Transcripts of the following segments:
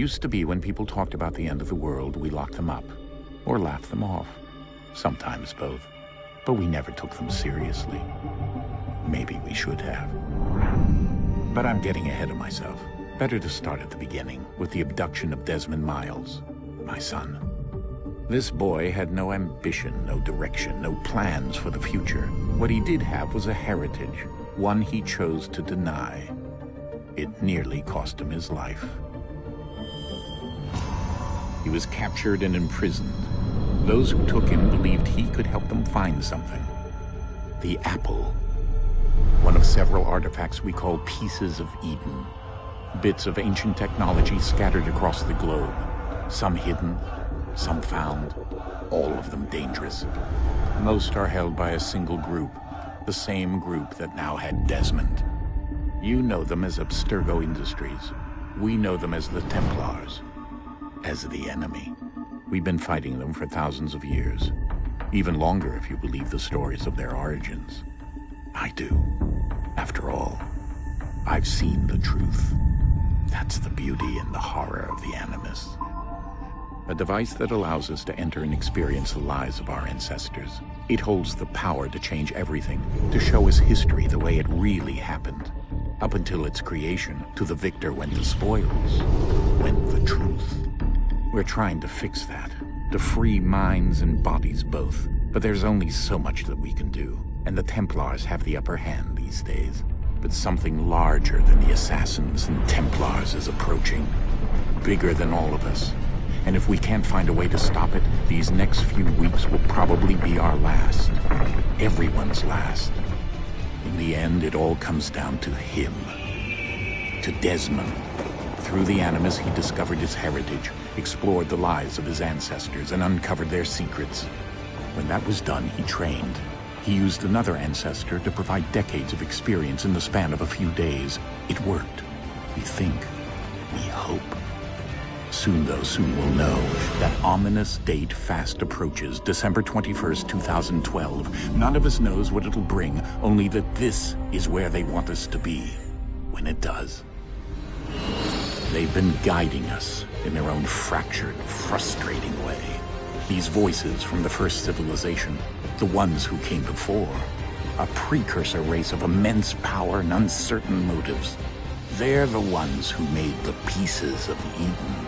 Used to be when people talked about the end of the world, we locked them up. Or laughed them off. Sometimes both. But we never took them seriously. Maybe we should have. But I'm getting ahead of myself. Better to start at the beginning, with the abduction of Desmond Miles, my son. This boy had no ambition, no direction, no plans for the future. What he did have was a heritage, one he chose to deny. It nearly cost him his life. He was captured and imprisoned. Those who took him believed he could help them find something. The apple. One of several artifacts we call Pieces of Eden. Bits of ancient technology scattered across the globe. Some hidden, some found, all of them dangerous. Most are held by a single group, the same group that now had Desmond. You know them as Abstergo Industries. We know them as the Templars, as the enemy. We've been fighting them for thousands of years, even longer if you believe the stories of their origins. I do. After all, I've seen the truth. That's the beauty and the horror of the Animus. A device that allows us to enter and experience the lives of our ancestors. It holds the power to change everything, to show us history the way it really happened. Up until its creation, to the victor went the spoils, went the truth. We're trying to fix that, to free minds and bodies both. But there's only so much that we can do, and the Templars have the upper hand these days. But something larger than the Assassins and Templars is approaching, bigger than all of us. And if we can't find a way to stop it, these next few weeks will probably be our last. Everyone's last. In the end, it all comes down to him. To Desmond. Through the Animus, he discovered his heritage, explored the lives of his ancestors, and uncovered their secrets. When that was done, he trained. He used another ancestor to provide decades of experience in the span of a few days. It worked. We think. We hope. Soon, though, soon we'll know. That ominous date fast approaches, December 21st, 2012. None of us knows what it'll bring, only that this is where they want us to be, when it does. They've been guiding us in their own fractured, frustrating way. These voices from the first civilization, the ones who came before, a precursor race of immense power and uncertain motives. They're the ones who made the Pieces of Eden.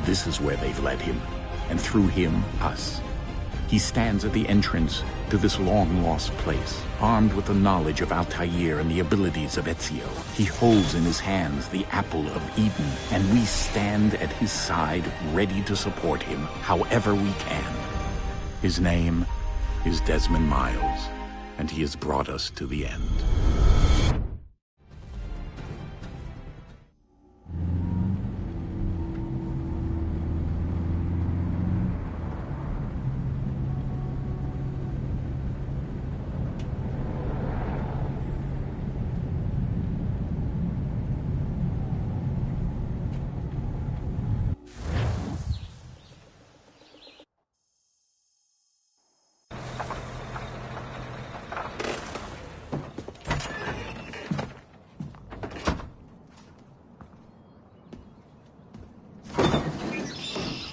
This is where they've led him, and through him, us. He stands at the entrance to this long-lost place, armed with the knowledge of Altair and the abilities of Ezio. He holds in his hands the Apple of Eden, and we stand at his side, ready to support him however we can. His name is Desmond Miles, and he has brought us to the end.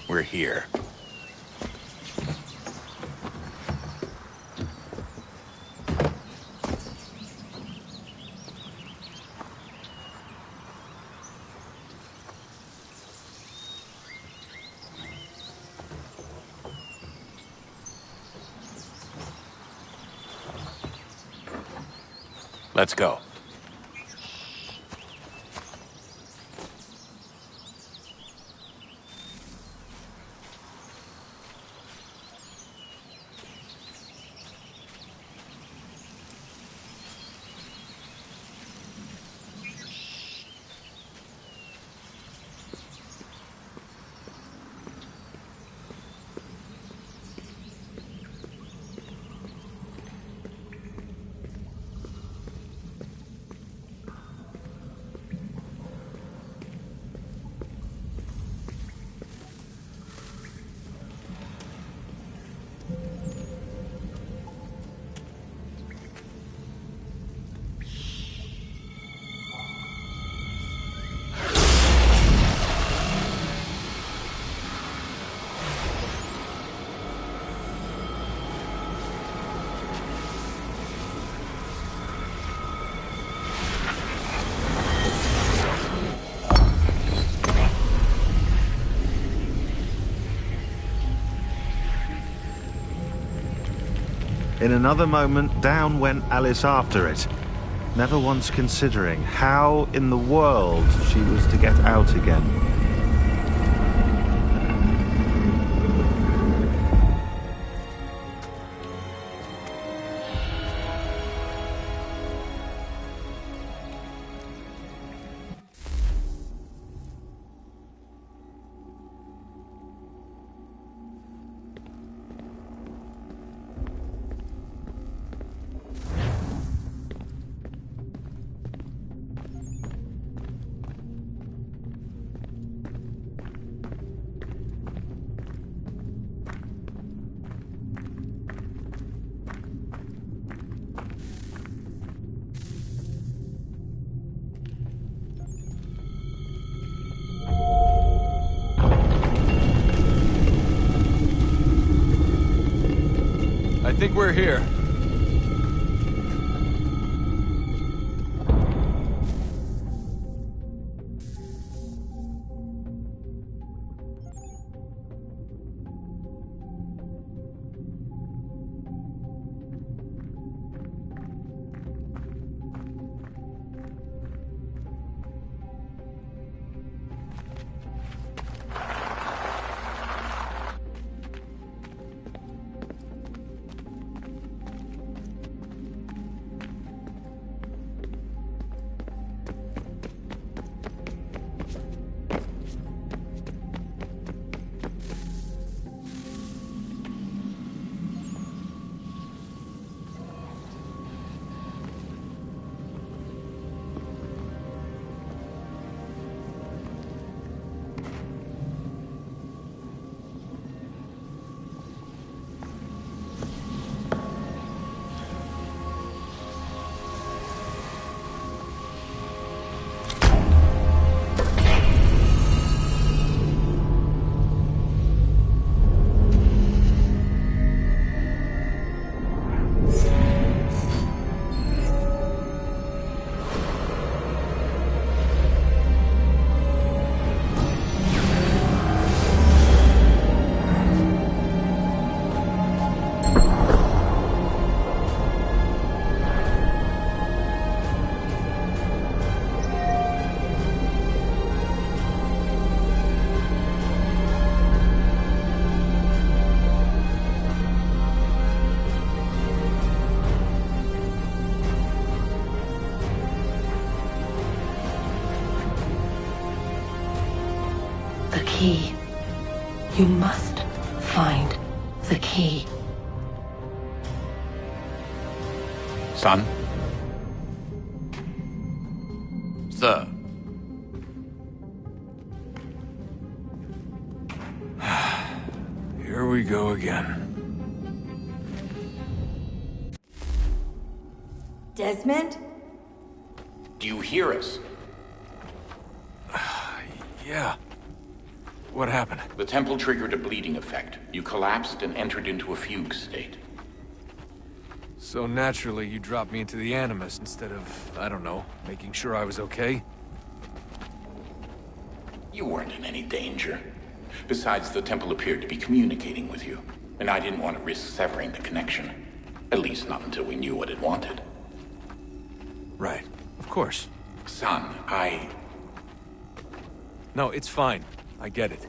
We're here. Let's go. In another moment, down went Alice after it, never once considering how in the world she was to get out again. I think we're here. The key. You must find the key. Son? Sir. Here we go again. Desmond? Do you hear us? Yeah. What happened? The temple triggered a bleeding effect. You collapsed and entered into a fugue state. So naturally, you dropped me into the Animus instead of, I don't know, making sure I was okay? You weren't in any danger. Besides, the temple appeared to be communicating with you, and I didn't want to risk severing the connection. At least not until we knew what it wanted. Right. Of course. Son, No, it's fine. I get it.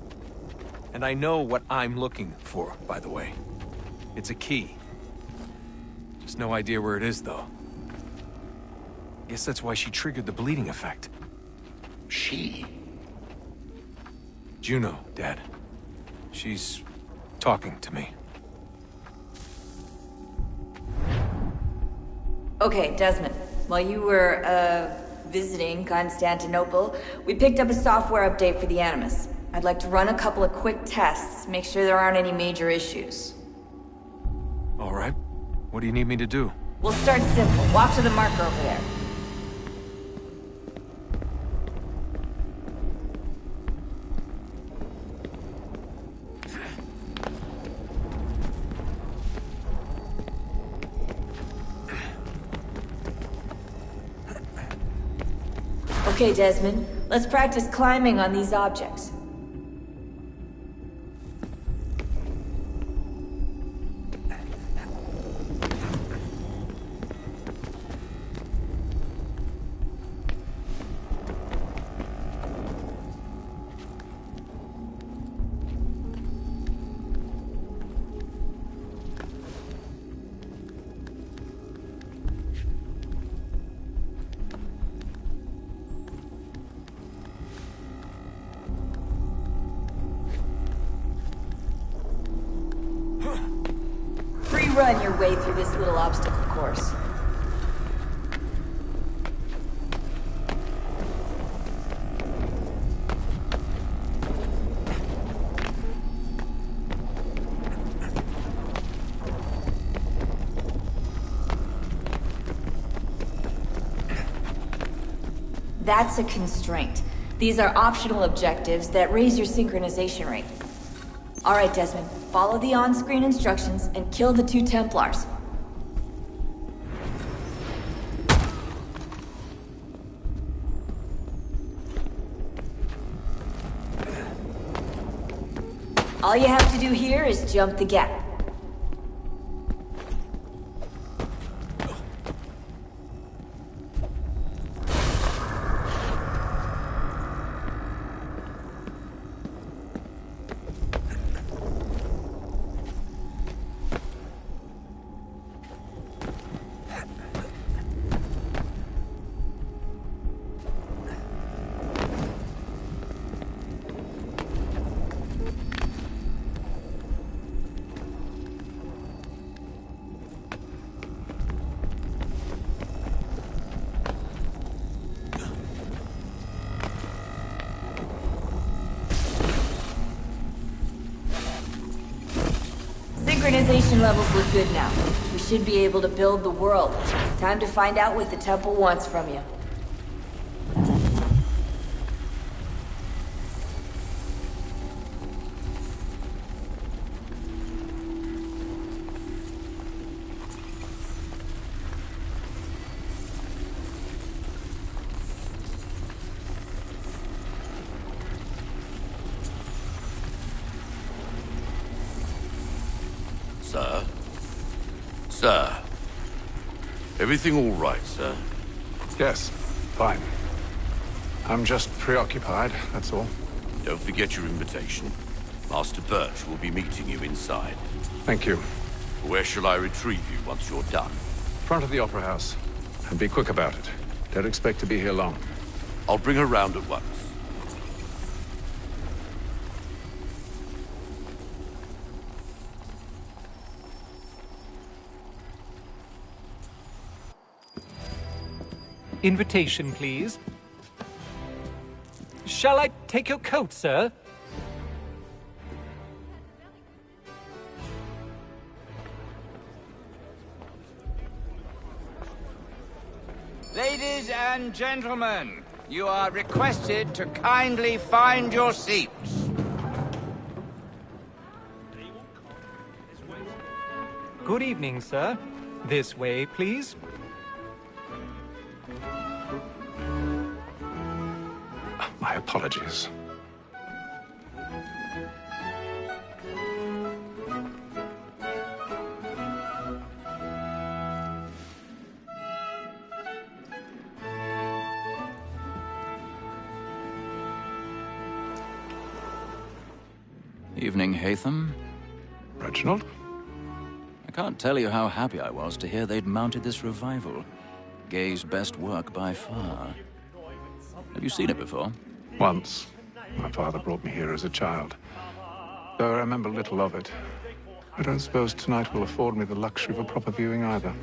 And I know what I'm looking for, by the way. It's a key. Just no idea where it is, though. Guess that's why she triggered the bleeding effect. She? Juno, Dad. She's talking to me. Okay, Desmond. While you were, visiting Constantinople, we picked up a software update for the Animus. I'd like to run a couple of quick tests, make sure there aren't any major issues. All right. What do you need me to do? We'll start simple. Walk to the marker over there. Okay, Desmond. Let's practice climbing on these objects. run your way through this little obstacle course. That's a constraint. These are optional objectives that raise your synchronization rate. Alright, Desmond. Follow the on-screen instructions and kill the 2 Templars. All you have to do here is jump the gap. Synchronization levels look good now. We should be able to build the world. Time to find out what the temple wants from you. Sir? Sir? Everything all right, sir? Yes, fine. I'm just preoccupied, that's all. Don't forget your invitation. Master Birch will be meeting you inside. Thank you. Where shall I retrieve you once you're done? Front of the Opera House. And be quick about it. Don't expect to be here long. I'll bring her round at once. Invitation, please. Shall I take your coat, sir? Ladies and gentlemen, you are requested to kindly find your seats. Good evening, sir. This way, please. My apologies. Evening, Haytham. Reginald? I can't tell you how happy I was to hear they'd mounted this revival. Gay's best work by far. Have you seen it before? Once. My father brought me here as a child. Though I remember little of it. I don't suppose tonight will afford me the luxury of a proper viewing either.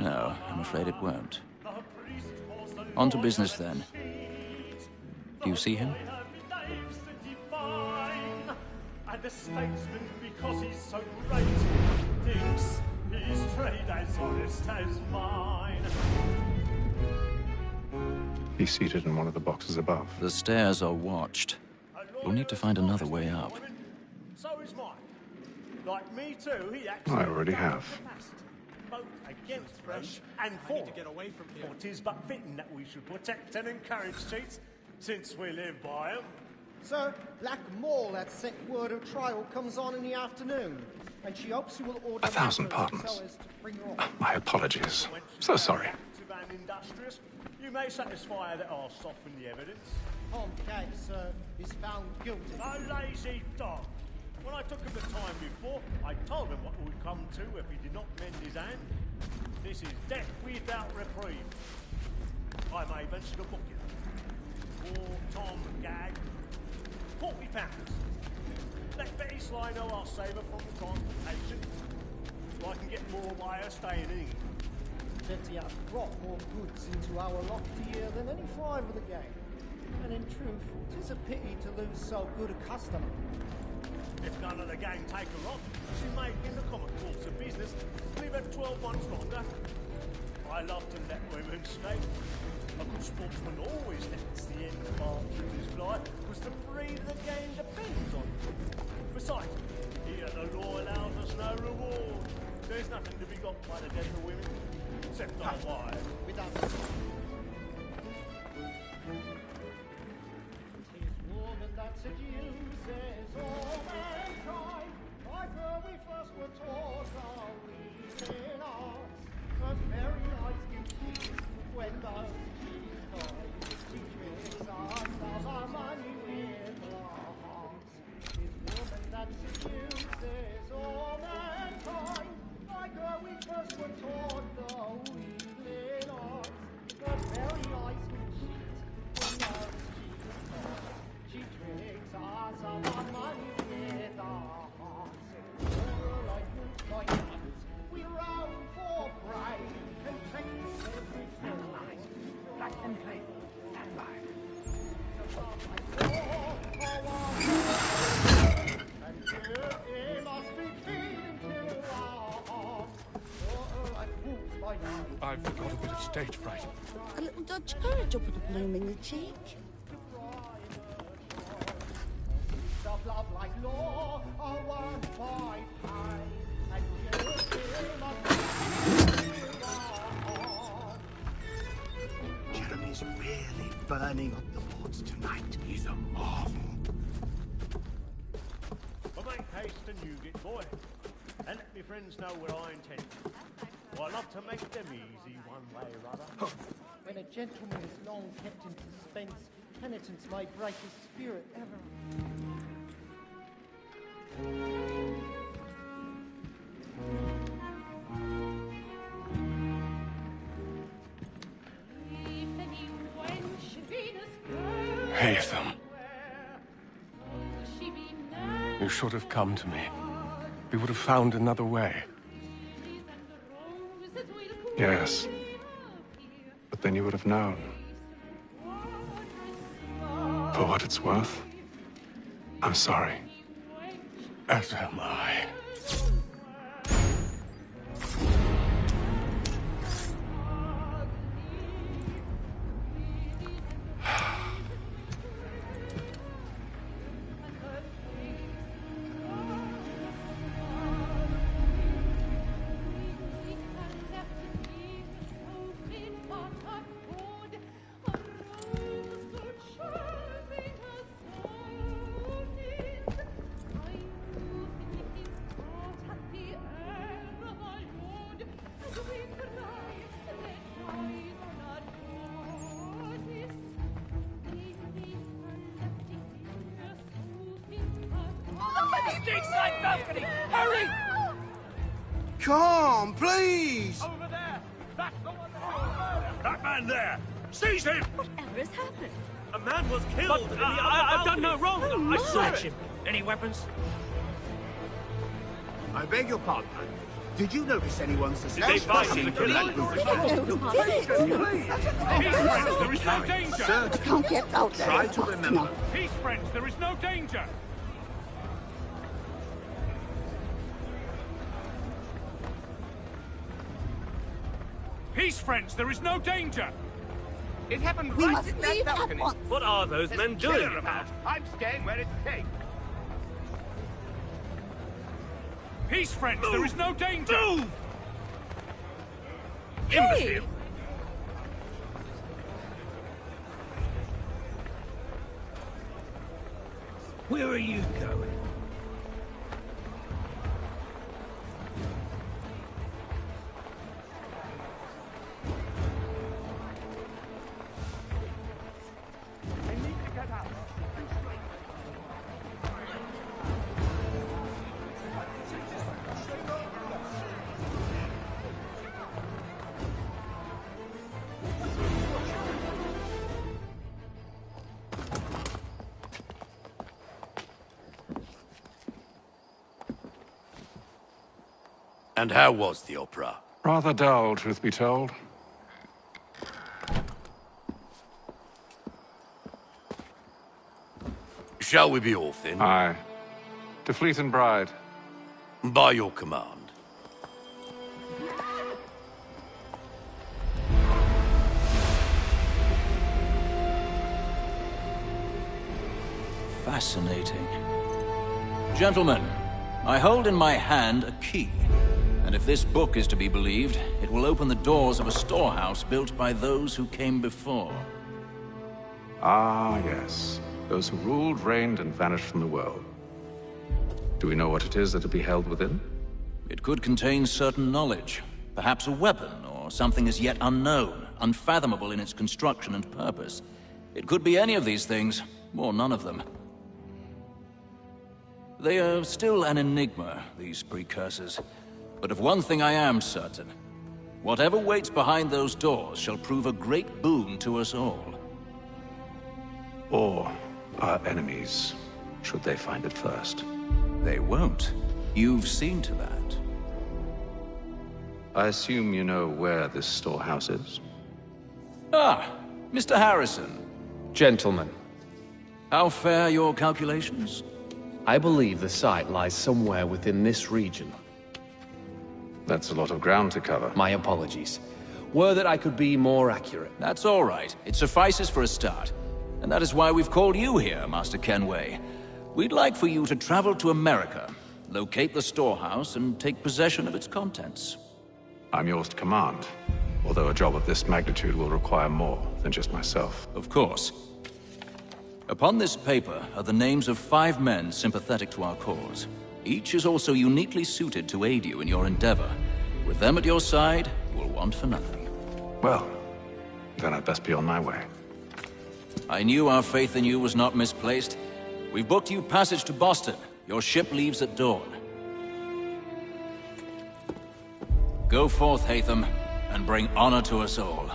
No, I'm afraid it won't. On to business, then. Do you see him? And the statesman, because he's so great, thinks his trade as honest as mine. He's seated in one of the boxes above. The stairs are watched. We'll need to find another way up. So is mine. Like me too, he acts. I already have. Both against fresh and for. I need to get away from here. It is but fitting that we should protect and encourage cheats, since we live by them. Sir, Black Mall had sent word of trial comes on in the afternoon, and she hopes you will order 1,000 pardons. My apologies. So sorry. And industrious, you may satisfy her that I'll soften the evidence. Tom Cat, sir, is found guilty. A lazy dog. When I took him the time before, I told him what would come to if he did not mend his hand. This is death without reprieve. I may venture to book you. Poor Tom Gag. £40. Let Betty Sly know I'll save her from the transportation. so I can get more by her staying in. Betty has brought more goods into our lofty year than any five of the gang. And in truth, 'tis a pity to lose so good a customer. If none of the gang take her off, she may, in the common course of business, live at 12 months longer. I love to let women stay. A good sportsman always lets the end partridges fly, because the breed of the game depends on it. Besides, here the law allows us no reward. There's nothing to be got by the death of women, except our wives. We don't. Woman that seduces all mankind, like her we first were taught our reason arts. The very eyes give kiss when those cheeks die. She tricks us of our money with our hearts. This woman that seduces all mankind, like her we first were taught the weaving arts. The very eyes we cheat when those cheeks die. She tricks us of our money with our hearts. Over like moons by night, we roam for prey and take every floor. Black and play, stand by. And it must be keen to our hearts. Over like moons by night. I've got a bit of stage fright. A little Dutch courage up with a bloom in your cheek. Of love like law are won by time, and you must Jeremy's really burning up the boards tonight. He's a marvel. But make haste and use it, boy. And let me friends know where I intend. I love to make them easy one way or other. When a gentleman is long kept in suspense, penitence may break his spirit ever. Haytham. You should have come to me. We would have found another way. Yes. But then you would have known. For what it's worth, I'm sorry. As am I. Hurry! Come, please! Over there! That's the one that man there! Seize him! Whatever has happened? A man was killed! But, I've done no wrong! I searched him. Any weapons? I beg your pardon. Did you notice anyone suspicious? Did they find the killer? Peace, friends, there is no danger! Sir, I can't get out there. try to remember. Peace, friends, there is no danger! Peace, friends, there is no danger! It happened We right must in that leave at balcony. once. What are those men doing? About? I'm staying where it's safe. Peace, friends, there is no danger! Move! Hey! Imbecile! Where are you going? I need to get out. And how was the opera? Rather dull, truth be told. Shall we be off then? Aye. To Fleet and Bride. By your command. Fascinating. Gentlemen, I hold in my hand a key. And if this book is to be believed, it will open the doors of a storehouse built by those who came before. Ah, yes. Those who ruled, reigned, and vanished from the world. Do we know what it is that will be held within? It could contain certain knowledge. Perhaps a weapon, or something as yet unknown, unfathomable in its construction and purpose. It could be any of these things, or none of them. They are still an enigma, these precursors. But of one thing I am certain. Whatever waits behind those doors shall prove a great boon to us all. Or our enemies, should they find it first. They won't. You've seen to that. I assume you know where this storehouse is? Ah, Mr. Harrison. Gentlemen. How fare your calculations? I believe the site lies somewhere within this region. That's a lot of ground to cover. My apologies. Were that I could be more accurate. That's all right. It suffices for a start. And that is why we've called you here, Master Kenway. We'd like for you to travel to America, locate the storehouse, and take possession of its contents. I'm yours to command, although a job of this magnitude will require more than just myself. Of course. Upon this paper are the names of 5 men sympathetic to our cause. Each is also uniquely suited to aid you in your endeavor. With them at your side, you will want for nothing. Well, then I'd best be on my way. I knew our faith in you was not misplaced. We've booked you passage to Boston. Your ship leaves at dawn. Go forth, Haytham, and bring honor to us all.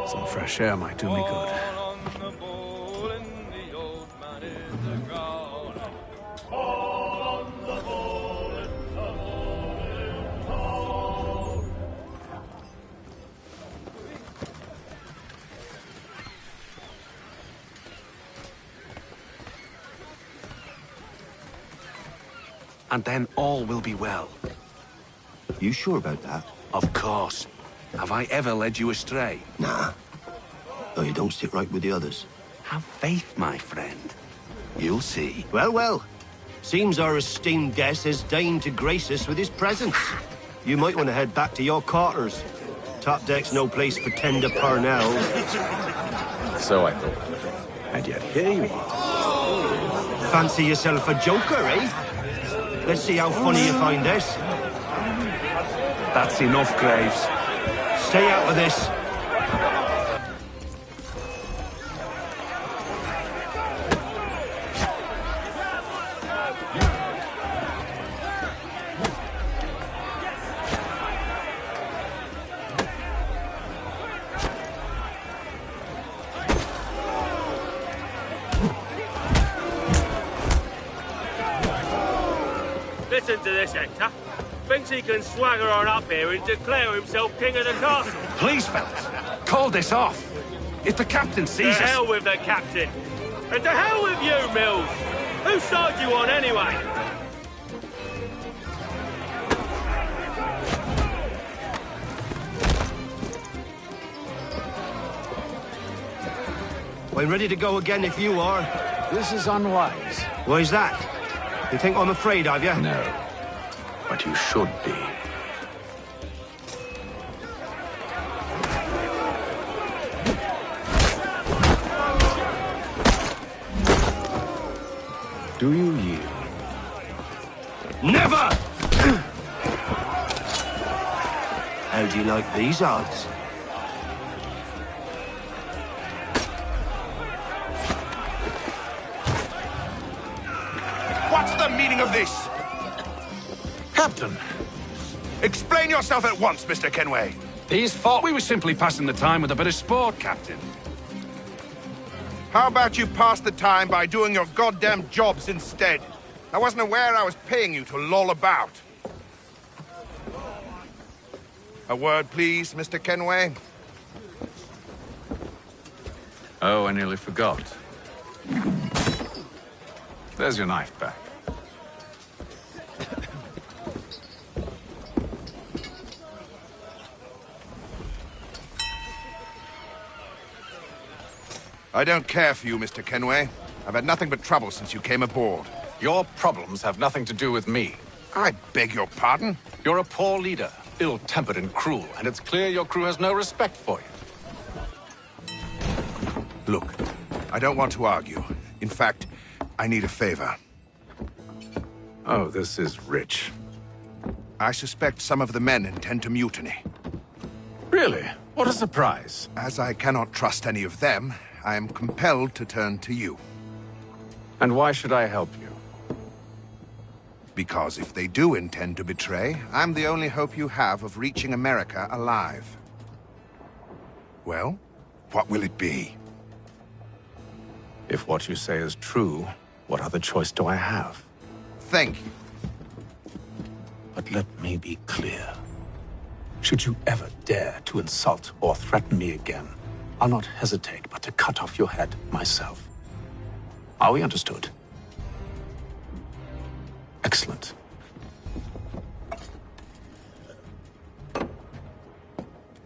Some fresh air might do me good. And then all will be well. You sure about that? Of course. Have I ever led you astray? Nah. Though you don't sit right with the others. Have faith, my friend. You'll see. Well, well. Seems our esteemed guest has deigned to grace us with his presence. You might want to head back to your quarters. Top deck's no place for tender Parnells. So I thought. And yet here you are. Fancy yourself a joker, eh? Let's see how funny you find this. That's enough, Graves. Stay out of this. Listen to this, Hector. Thinks he can swagger on up here and declare himself king of the castle. Please, fellas, call this off. If the captain sees us... To hell with the captain. And to hell with you, Mills. Whose side you on, anyway? I'm ready to go again if you are. This is unwise. Why's that? You think I'm afraid of you? No. But you should be. Do you yield? Never! How do you like these odds? What's the meaning of this? Captain! Explain yourself at once, Mr. Kenway. These fought. We were simply passing the time with a bit of sport, Captain. How about you pass the time by doing your goddamn jobs instead? I wasn't aware I was paying you to loll about. A word, please, Mr. Kenway. Oh, I nearly forgot. There's your knife back. I don't care for you, Mr. Kenway. I've had nothing but trouble since you came aboard. Your problems have nothing to do with me. I beg your pardon? You're a poor leader, ill-tempered and cruel, and it's clear your crew has no respect for you. Look, I don't want to argue. In fact, I need a favor. Oh, this is rich. I suspect some of the men intend to mutiny. Really? What a surprise. As I cannot trust any of them, I am compelled to turn to you. And why should I help you? Because if they do intend to betray, I'm the only hope you have of reaching America alive. Well, what will it be? If what you say is true, what other choice do I have? Thank you. But let me be clear. Should you ever dare to insult or threaten me again, I'll not hesitate but to cut off your head myself. Are we understood? Excellent.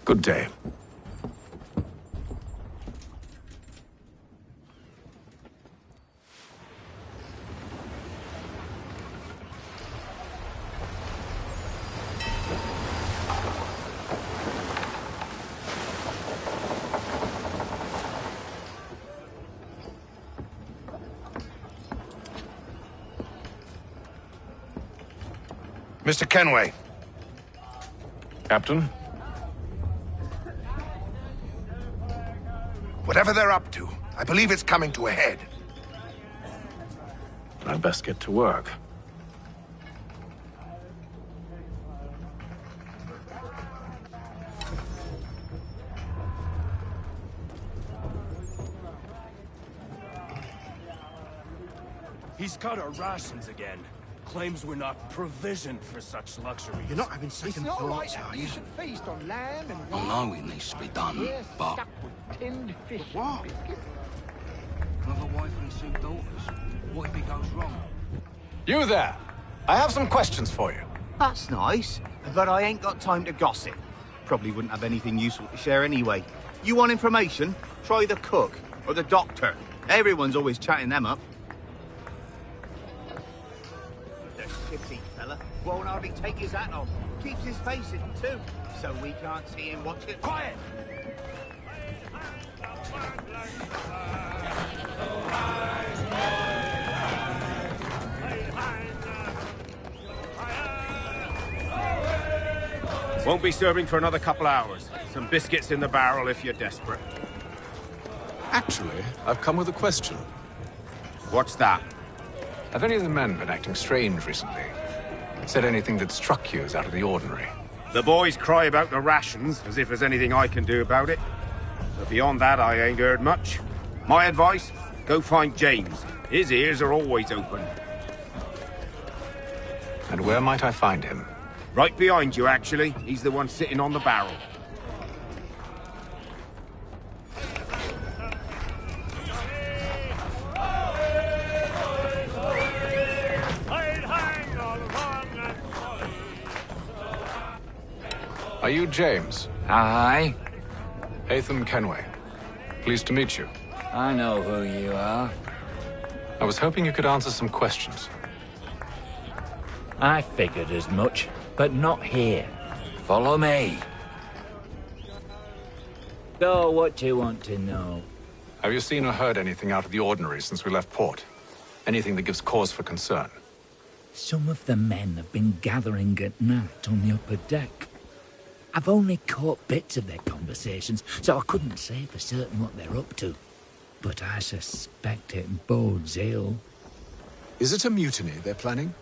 Good day. Mr. Kenway. Captain? Whatever they're up to, I believe it's coming to a head. I'd best get to work. He's cut our rations again. Claims we're not provisioned for such luxuries. You're not having second It's not thoughts, like are you you? should feast on lamb and I know it needs to be done, but... stuck with tinned fish. What? Another wife and 2 daughters. What if it goes wrong? You there! I have some questions for you. That's nice, but I ain't got time to gossip. Probably wouldn't have anything useful to share anyway. You want information? Try the cook or the doctor. Everyone's always chatting them up. The shitty fella won't hardly take his hat off. Keeps his face hidden too, so we can't see him watch it. Quiet! Won't be serving for another couple hours. Some biscuits in the barrel if you're desperate. Actually, I've come with a question. What's that? Have any of the men been acting strange recently? Said anything that struck you as out of the ordinary? The boys cry about the rations, as if there's anything I can do about it. But beyond that, I ain't heard much. My advice? Go find James. His ears are always open. And where might I find him? Right behind you, actually. He's the one sitting on the barrel. Are you James? Aye. Haytham Kenway. Pleased to meet you. I know who you are. I was hoping you could answer some questions. I figured as much, but not here. Follow me. So, what do you want to know? Have you seen or heard anything out of the ordinary since we left port? Anything that gives cause for concern? Some of the men have been gathering at night on the upper deck. I've only caught bits of their conversations, so I couldn't say for certain what they're up to. But I suspect it bodes ill. Is it a mutiny they're planning?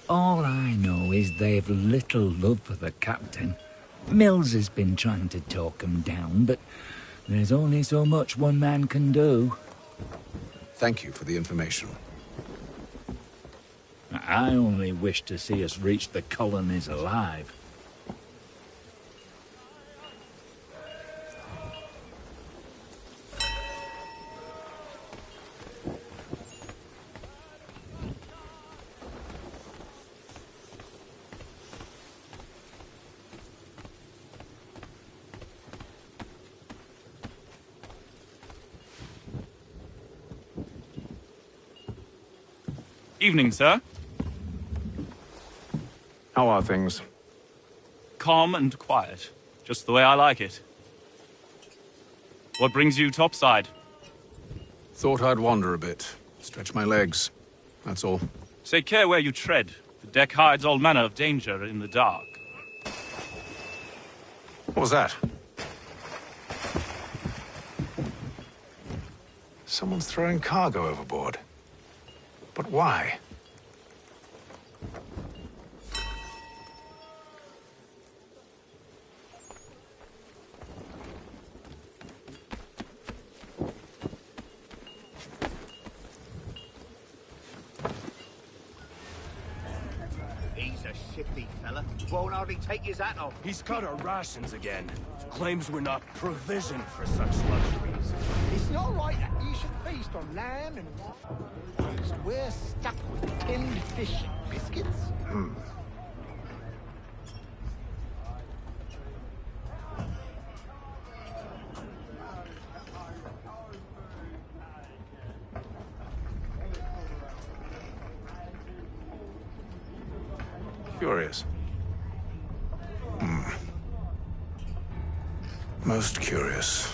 All I know is they've little love for the captain. Mills has been trying to talk him down, but there's only so much one man can do. Thank you for the information. I only wish to see us reach the colonies alive. Evening, sir. How are things? Calm and quiet. Just the way I like it. What brings you topside? Thought I'd wander a bit. Stretch my legs. That's all. Take care where you tread. The deck hides all manner of danger in the dark. What was that? Someone's throwing cargo overboard. But why? He's a shifty fella. Won't hardly take his hat off. He's cut our rations again. Claims we're not provisioned for such luxuries. It's not right that you should feast on lamb and wine. We're stuck with tinned fish and biscuits. Curious. Most curious.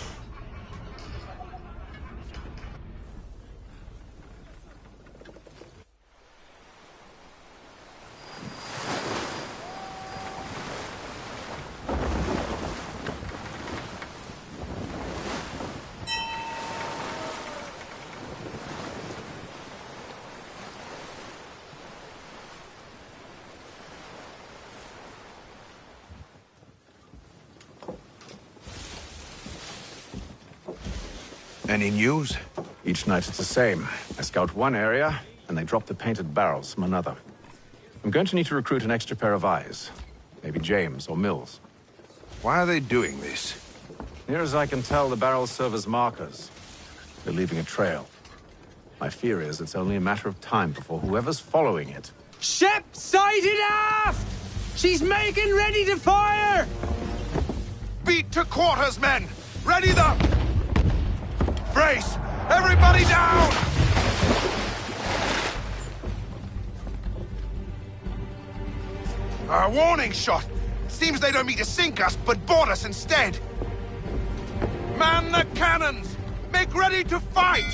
Any news? Each night it's the same. I scout one area, and they drop the painted barrels from another. I'm going to need to recruit an extra pair of eyes. Maybe James or Mills. Why are they doing this? Near as I can tell, the barrels serve as markers. They're leaving a trail. My fear is it's only a matter of time before whoever's following it... Ship sighted aft! She's making ready to fire! Beat to quarters, men! Ready them! Brace! Everybody down! A warning shot! Seems they don't mean to sink us, but board us instead! Man the cannons! Make ready to fight!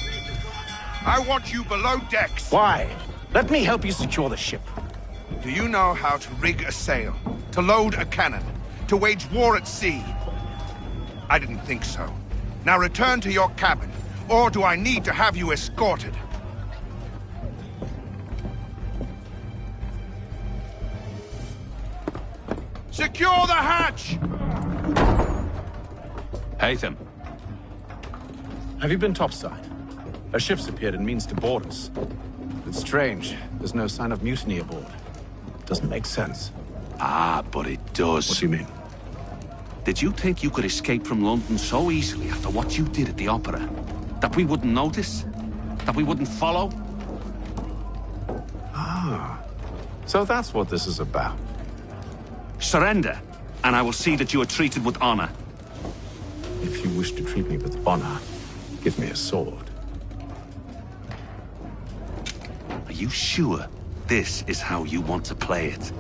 I want you below decks. Why? Let me help you secure the ship. Do you know how to rig a sail? To load a cannon? To wage war at sea? I didn't think so. Now return to your cabin, or do I need to have you escorted? Secure the hatch! Haytham. Have you been topside? A ship's appeared and means to board us. It's strange. There's no sign of mutiny aboard. Doesn't make sense. Ah, but it does. What do you mean? Did you think you could escape from London so easily after what you did at the Opera? That we wouldn't notice? That we wouldn't follow? Ah. So that's what this is about. Surrender, and I will see that you are treated with honor. If you wish to treat me with honor, give me a sword. Are you sure this is how you want to play it?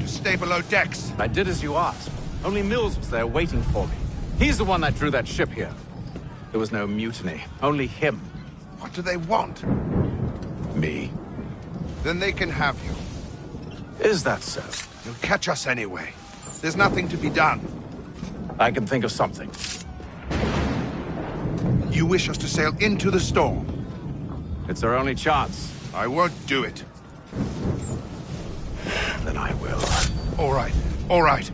Stay below decks. I did as you asked. Only Mills was there waiting for me. He's the one that drew that ship here. There was no mutiny, only him. What do they want? Me. Then they can have you. Is that so? You'll catch us anyway. There's nothing to be done. I can think of something. You wish us to sail into the storm? It's our only chance. I won't do it. Then I will. All right. All right.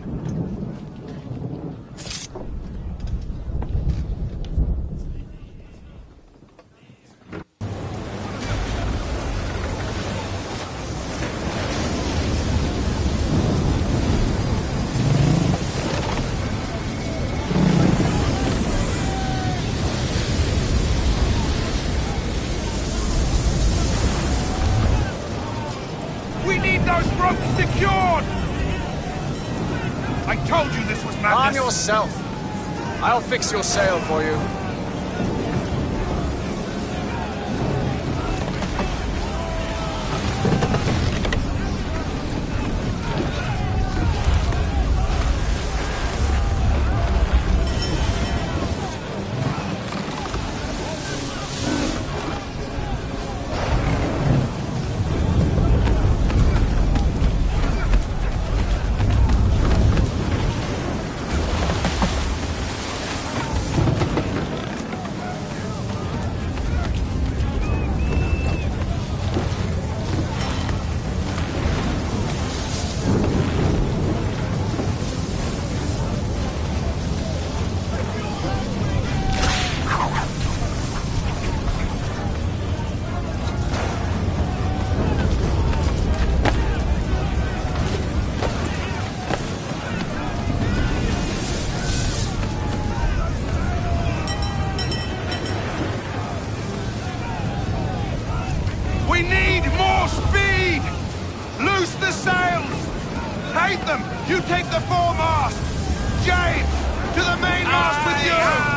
We need those ropes secured! I told you this was madness! Arm yourself! I'll fix your sail for you. We need more speed! Loose the sails! Hate them! You take the foremast! James! To the mainmast with you!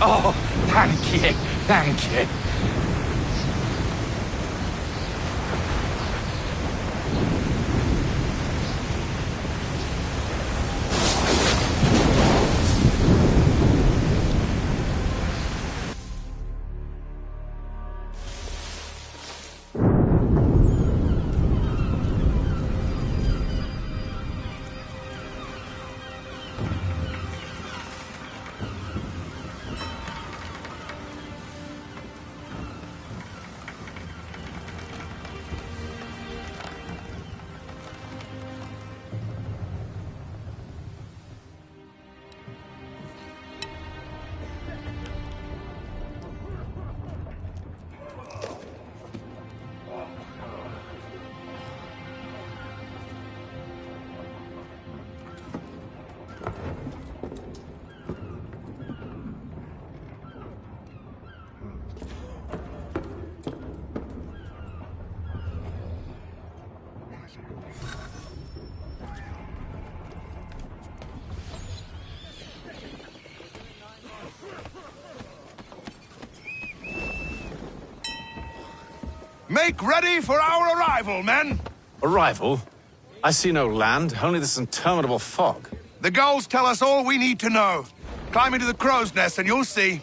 Oh, thank you, thank you. Make ready for our arrival, men! Arrival? I see no land, only this interminable fog. The gulls tell us all we need to know. Climb into the crow's nest and you'll see.